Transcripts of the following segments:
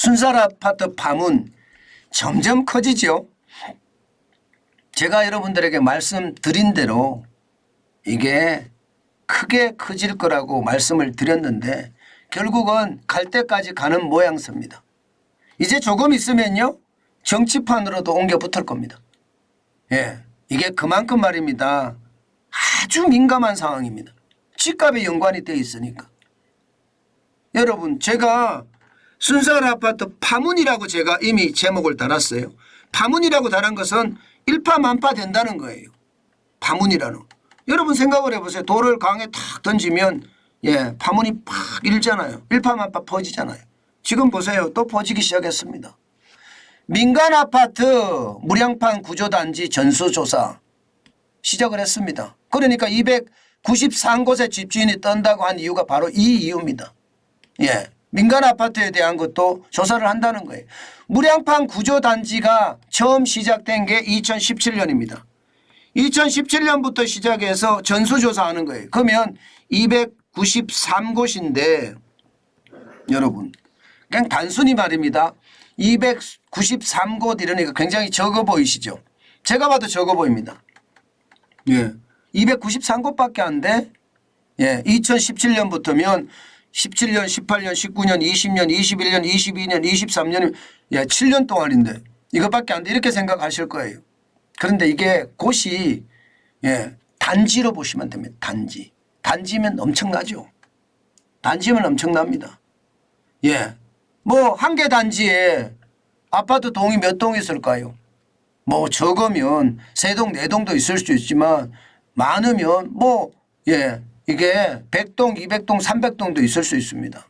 순살 아파트 파문 점점 커지죠. 제가 여러분들에게 말씀드린 대로 이게 크게 커질 거라고 말씀을 드렸는데 결국은 갈 때까지 가는 모양새입니다. 이제 조금 있으면요 정치판으로도 옮겨 붙을 겁니다. 예, 이게 그만큼 말입니다. 아주 민감한 상황입니다. 집값에 연관이 되어 있으니까. 여러분 제가 순살 아파트 파문이라고 제가 이미 제목을 달았어요. 파문이라고 달은 것은 일파만파 된다는 거예요. 파문이라는. 여러분 생각을 해보세요. 돌을 강에 탁 던지면 예, 파문이 팍 일잖아요. 일파만파 퍼지잖아요. 지금 보세요. 또 퍼지기 시작했습니다. 민간 아파트 무량판 구조단지 전수조사 시작을 했습니다. 그러니까 293곳의 집주인이 떤다고 한 이유가 바로 이 이유입니다. 예, 민간 아파트에 대한 것도 조사를 한다는 거예요. 무량판 구조단지가 처음 시작된 게 2017년입니다. 2017년부터 시작해서 전수조사하는 거예요. 그러면 293곳인데 여러분 그냥 단순히 말입니다. 293곳 이러니까 굉장히 적어 보이시죠. 제가 봐도 적어 보입니다. 예, 293곳밖에 안 돼. 예, 2017년부터면 17년, 18년, 19년, 20년, 21년, 22년, 23년, 예, 7년 동안인데 이것밖에 안 돼. 이렇게 생각하실 거예요. 그런데 이게 곳이 예, 단지로 보시면 됩니다. 단지. 단지면 엄청나죠. 단지면 엄청납니다. 예, 뭐 한 개 단지에 아파트 동이 몇 동 있을까요? 뭐 적으면 3동, 4동도 있을 수 있지만 많으면 뭐 예, 이게 100동, 200동, 300동도 있을 수 있습니다.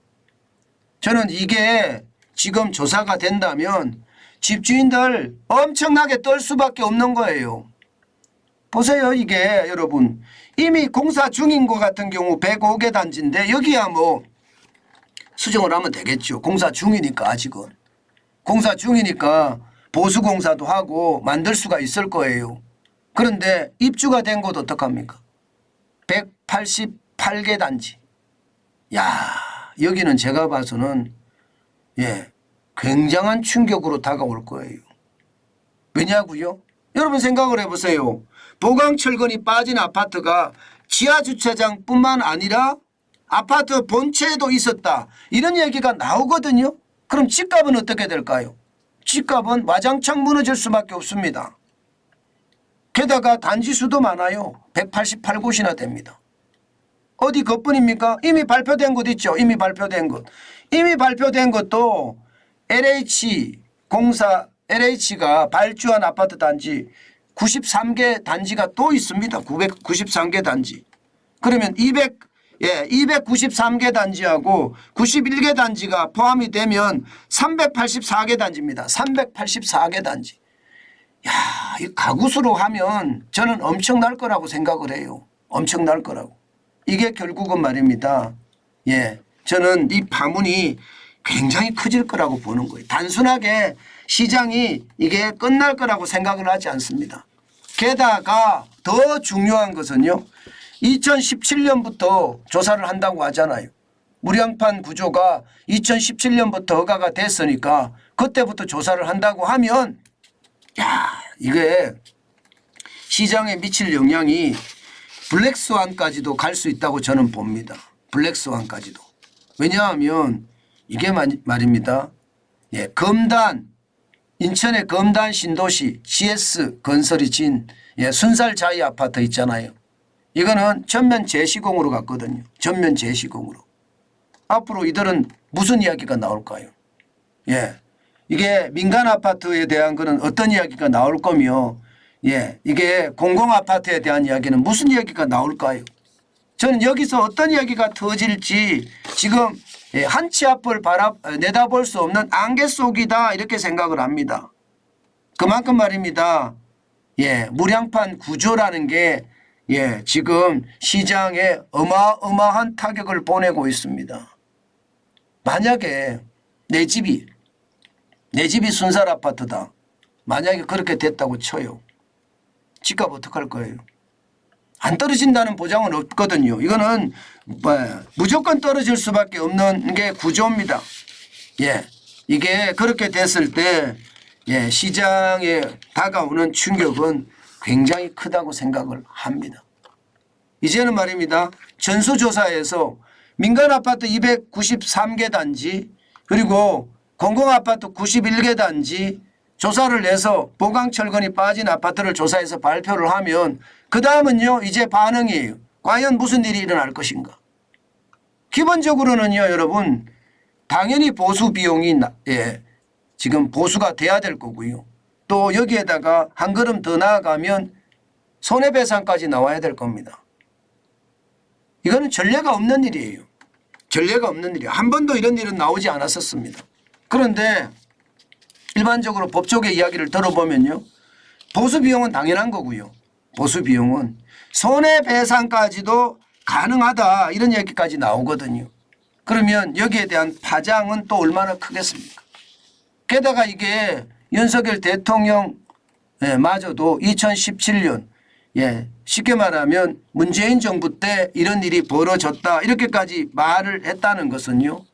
저는 이게 지금 조사가 된다면 집주인들 엄청나게 떨 수밖에 없는 거예요. 보세요. 이게 여러분 이미 공사 중인 것 같은 경우 105개 단지인데 여기야 뭐 수정을 하면 되겠죠. 공사 중이니까 아직은. 공사 중이니까 보수공사도 하고 만들 수가 있을 거예요. 그런데 입주가 된 곳 어떡합니까? 188개 단지. 야, 여기는 제가 봐서는 예, 굉장한 충격으로 다가올 거예요. 왜냐고요? 여러분 생각을 해보세요. 보강철근이 빠진 아파트가 지하주차장뿐만 아니라 아파트 본체에도 있었다. 이런 얘기가 나오거든요. 그럼 집값은 어떻게 될까요? 집값은 와장창 무너질 수밖에 없습니다. 게다가 단지 수도 많아요. 188곳이나 됩니다. 어디 그뿐입니까? 이미 발표된 곳 있죠. 이미 발표된 것. 이미 발표된 것도 LH가 발주한 아파트 단지 93개 단지가 또 있습니다. 993개 단지. 그러면 293개 단지하고 91개 단지가 포함이 되면 384개 단지입니다. 384개 단지. 야, 이 가구수로 하면 저는 엄청날 거라고 생각을 해요. 엄청날 거라고. 이게 결국은 말입니다. 예, 저는 이 파문이 굉장히 커질 거라고 보는 거예요. 단순하게 시장이 이게 끝날 거라고 생각을 하지 않습니다. 게다가 더 중요한 것은요. 2017년부터 조사를 한다고 하잖아요. 무량판 구조가 2017년부터 허가가 됐으니까 그때부터 조사를 한다고 하면 야, 이게 시장에 미칠 영향이 블랙스완까지도 갈 수 있다고 저는 봅니다. 블랙스완까지도. 왜냐하면 이게 말입니다. 예, 검단, 인천의 검단 신도시 GS 건설이 진 예, 순살 자이 아파트 있잖아요. 이거는 전면 재시공으로 갔거든요. 전면 재시공으로. 앞으로 이들은 무슨 이야기가 나올까요? 예, 이게 민간 아파트에 대한 거는 어떤 이야기가 나올 거며 예, 이게 공공아파트에 대한 이야기는 무슨 이야기가 나올까요? 저는 여기서 어떤 이야기가 터질지 지금 예, 한 치 앞을 내다볼 수 없는 안개 속이다 이렇게 생각을 합니다. 그만큼 말입니다. 예, 무량판 구조라는 게 예, 지금 시장에 어마어마한 타격을 보내고 있습니다. 만약에 내 집이 순살 아파트다. 만약에 그렇게 됐다고 쳐요. 집값 어떡할 거예요? 안 떨어진다는 보장은 없거든요. 이거는 무조건 떨어질 수밖에 없는 게 구조입니다. 예, 이게 그렇게 됐을 때 예, 시장에 다가오는 충격은 굉장히 크다고 생각을 합니다. 이제는 말입니다. 전수조사에서 민간아파트 293개 단지 그리고 공공아파트 91개 단지 조사를 내서 보강철근이 빠진 아파트를 조사해서 발표를 하면 그 다음은요 이제 반응이에요. 과연 무슨 일이 일어날 것인가. 기본적으로는요 여러분 당연히 보수 비용이 예, 지금 보수가 돼야 될 거고요. 또 여기에다가 한 걸음 더 나아가면 손해배상까지 나와야 될 겁니다. 이거는 전례가 없는 일이에요. 전례가 없는 일이에요. 한 번도 이런 일은 나오지 않았었습니다. 그런데 일반적으로 법조계 이야기를 들어보면요. 보수 비용은 당연한 거고요. 보수 비용은 손해배상까지도 가능하다 이런 얘기까지 나오거든요. 그러면 여기에 대한 파장은 또 얼마나 크겠습니까? 게다가 이게 윤석열 대통령 마저도 2017년 예, 쉽게 말하면 문재인 정부 때 이런 일이 벌어졌다 이렇게까지 말을 했다는 것은요.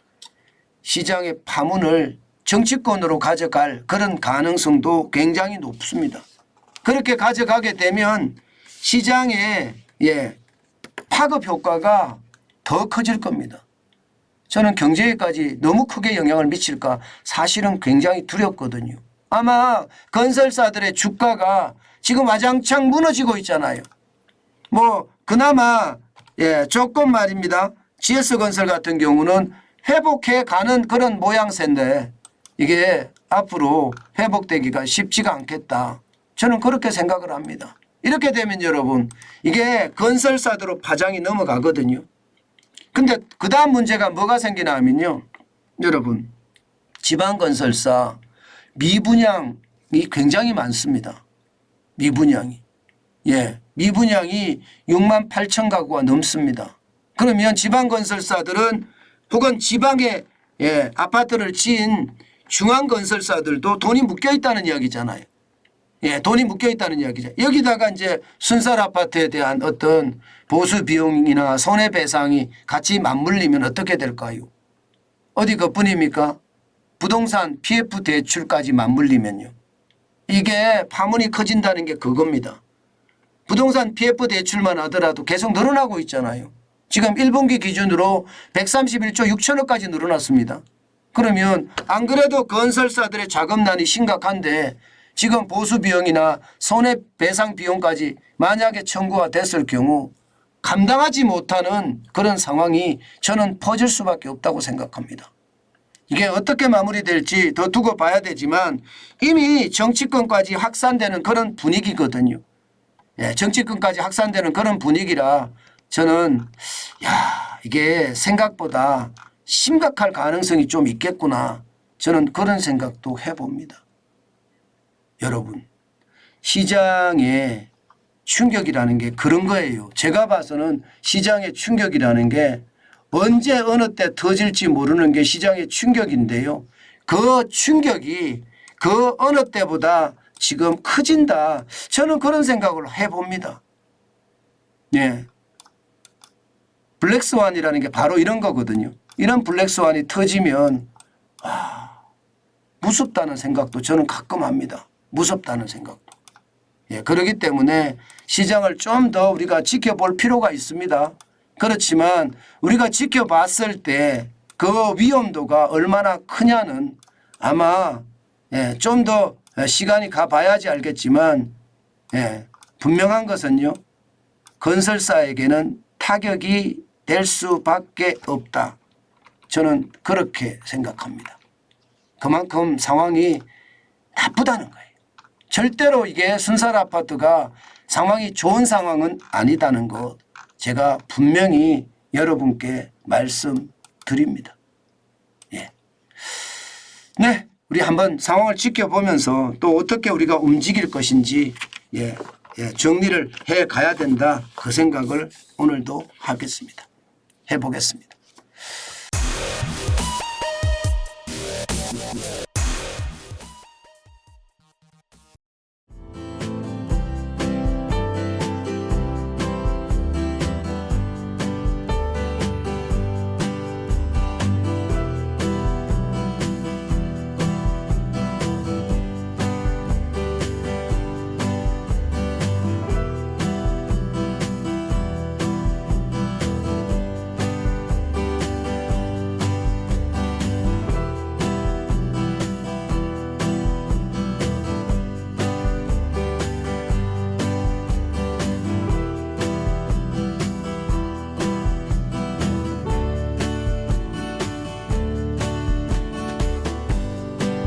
시장의 파문을 정치권으로 가져갈 그런 가능성도 굉장히 높습니다. 그렇게 가져가게 되면 시장의 예, 파급 효과가 더 커질 겁니다. 저는 경제에까지 너무 크게 영향을 미칠까 사실은 굉장히 두렵거든요. 아마 건설사들의 주가가 지금 와장창 무너지고 있잖아요. 뭐 그나마 예, 조금 말입니다. GS건설 같은 경우는 회복해 가는 그런 모양새인데 이게 앞으로 회복되기가 쉽지가 않겠다. 저는 그렇게 생각을 합니다. 이렇게 되면 여러분 이게 건설사들로 파장이 넘어가거든요. 근데 그 다음 문제가 뭐가 생기나 하면요. 여러분 지방건설사 미분양이 굉장히 많습니다. 미분양이. 예, 미분양이 6만 8천 가구가 넘습니다. 그러면 지방건설사들은 혹은 지방에 예, 아파트를 지은 중앙건설사들도 돈이 묶여 있다는 이야기잖아요. 예, 돈이 묶여 있다는 이야기죠. 여기다가 이제 순살 아파트에 대한 어떤 보수 비용이나 손해배상이 같이 맞물리면 어떻게 될까요? 어디 그뿐입니까? 부동산 PF 대출까지 맞물리면요. 이게 파문이 커진다는 게 그겁니다. 부동산 PF 대출만 하더라도 계속 늘어나고 있잖아요. 지금 1분기 기준으로 131조 6천억까지 늘어났습니다. 그러면 안 그래도 건설사들의 자금난이 심각한데 지금 보수 비용이나 손해배상 비용까지 만약에 청구가 됐을 경우 감당하지 못하는 그런 상황이 저는 퍼질 수밖에 없다고 생각합니다. 이게 어떻게 마무리될지 더 두고 봐야 되지만 이미 정치권까지 확산되는 그런 분위기거든요. 예, 정치권까지 확산되는 그런 분위기라 저는 이게 생각보다 심각할 가능성이 좀 있겠구나. 저는 그런 생각도 해봅니다. 여러분 시장의 충격이라는 게 그런 거예요. 제가 봐서는 시장의 충격이라는 게 언제 어느 때 터질지 모르는 게 시장의 충격인데요. 그 충격이 그 어느 때보다 지금 커진다. 저는 그런 생각을 해봅니다. 예. 블랙스완이라는 게 바로 이런 거거든요. 이런 블랙스완이 터지면 무섭다는 생각도 저는 가끔 합니다. 무섭다는 생각도. 예, 그렇기 때문에 시장을 좀 더 우리가 지켜볼 필요가 있습니다. 그렇지만 우리가 지켜봤을 때 그 위험도가 얼마나 크냐는 아마 예, 좀 더 시간이 가봐야지 알겠지만 예, 분명한 것은요. 건설사에게는 타격이 될 수밖에 없다. 저는 그렇게 생각합니다. 그만큼 상황이 나쁘다는 거예요. 절대로 이게 순살 아파트가 상황이 좋은 상황은 아니다는 것 제가 분명히 여러분께 말씀드립니다. 예. 네, 우리 한번 상황을 지켜보면서 또 어떻게 우리가 움직일 것인지 정리를 해 가야 된다. 그 생각을 오늘도 하겠습니다. 해보겠습니다.